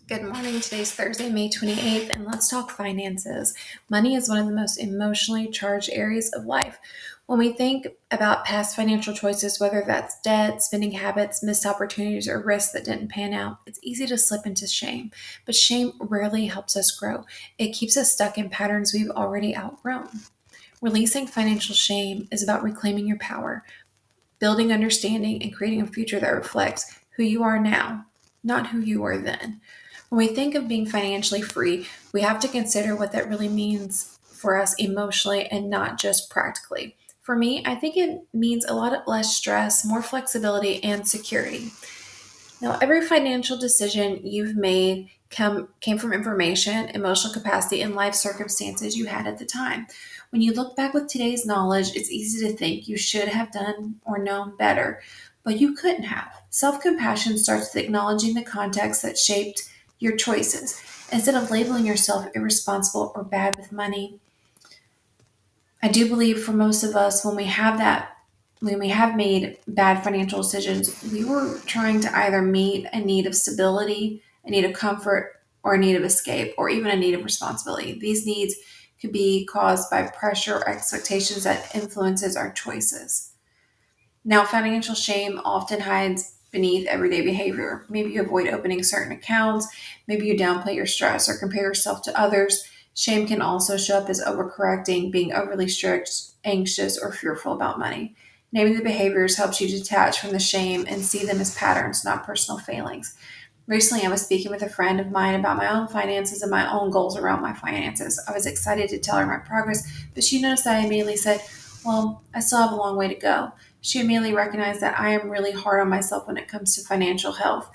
Good morning. Today's Thursday, May 28th, and let's talk finances. Money is one of the most emotionally charged areas of life. When we think about past financial choices, whether that's debt, spending habits, missed opportunities, or risks that didn't pan out, it's easy to slip into shame. But shame rarely helps us grow. It keeps us stuck in patterns we've already outgrown. Releasing financial shame is about reclaiming your power, building understanding, and creating a future that reflects who you are now, not who you were then. When we think of being financially free, we have to consider what that really means for us emotionally and not just practically. For me, I think it means a lot less stress, more flexibility, and security. Now, every financial decision you've made came from information, emotional capacity, and life circumstances you had at the time. When you look back with today's knowledge, it's easy to think you should have done or known better, but you couldn't have. Self compassion starts with acknowledging the context that shaped your choices. Instead of labeling yourself irresponsible or bad with money, I do believe for most of us, when we have made bad financial decisions, we were trying to either meet a need of stability, a need of comfort, or a need of escape, or even a need of responsibility. These needs could be caused by pressure or expectations that influences our choices. Now, financial shame often hides beneath everyday behavior. Maybe you avoid opening certain accounts, maybe you downplay your stress or compare yourself to others. Shame can also show up as overcorrecting, being overly strict, anxious, or fearful about money. Naming the behaviors helps you detach from the shame and see them as patterns, not personal failings. Recently, I was speaking with a friend of mine about my own finances and my own goals around my finances. I was excited to tell her my progress, but she noticed that I immediately said, "Well, I still have a long way to go." She immediately recognized that I am really hard on myself when it comes to financial health.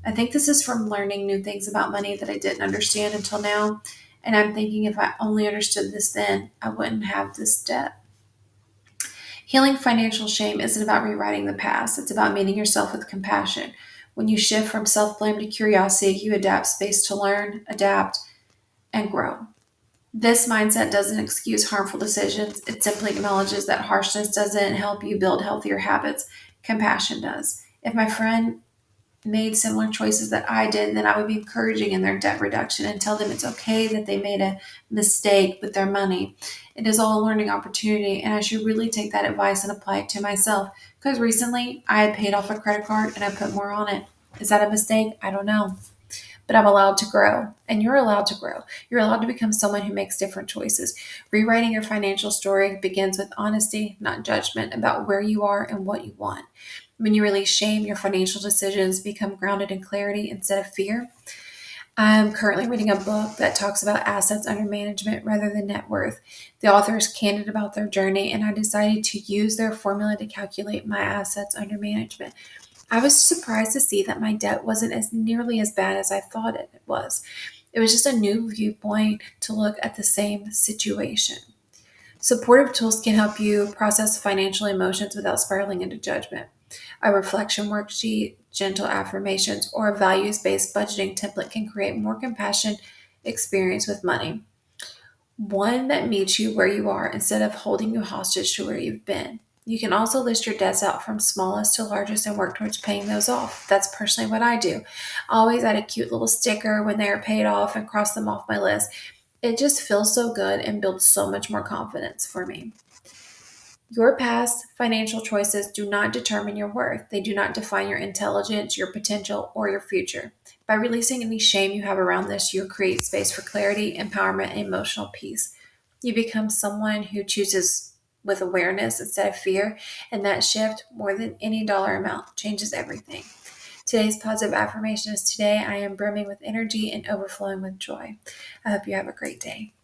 I think this is from learning new things about money that I didn't understand until now. And I'm thinking if I only understood this then, I wouldn't have this debt. Healing financial shame isn't about rewriting the past, it's about meeting yourself with compassion. When you shift from self blame to curiosity, you adapt space to learn, adapt, and grow. This mindset doesn't excuse harmful decisions, it simply acknowledges that harshness doesn't help you build healthier habits. Compassion does. If my friend made similar choices that I did, then I would be encouraging in their debt reduction and tell them it's okay that they made a mistake with their money. It is all a learning opportunity, and I should really take that advice and apply it to myself. Because recently I had paid off a credit card and I put more on it. Is that a mistake? I don't know. But I'm allowed to grow, and you're allowed to grow. You're allowed to become someone who makes different choices. Rewriting your financial story begins with honesty, not judgment, about where you are and what you want. When you release shame, your financial decisions become grounded in clarity instead of fear. I'm currently reading a book that talks about assets under management rather than net worth. The author is candid about their journey, and I decided to use their formula to calculate my assets under management. I was surprised to see that my debt wasn't as nearly as bad as I thought it was. It was just a new viewpoint to look at the same situation. Supportive tools can help you process financial emotions without spiraling into judgment. A reflection worksheet, gentle affirmations, or a values based budgeting template can create more compassionate experience with money. One that meets you where you are instead of holding you hostage to where you've been. You can also list your debts out from smallest to largest and work towards paying those off. That's personally what I do. I always add a cute little sticker when they are paid off and cross them off my list. It just feels so good and builds so much more confidence for me. Your past financial choices do not determine your worth. They do not define your intelligence, your potential, or your future. By releasing any shame you have around this, you create space for clarity, empowerment, and emotional peace. You become someone who chooses with awareness instead of fear, and that shift, more than any dollar amount, changes everything. Today's positive affirmation is today I am brimming with energy and overflowing with joy. I hope you have a great day.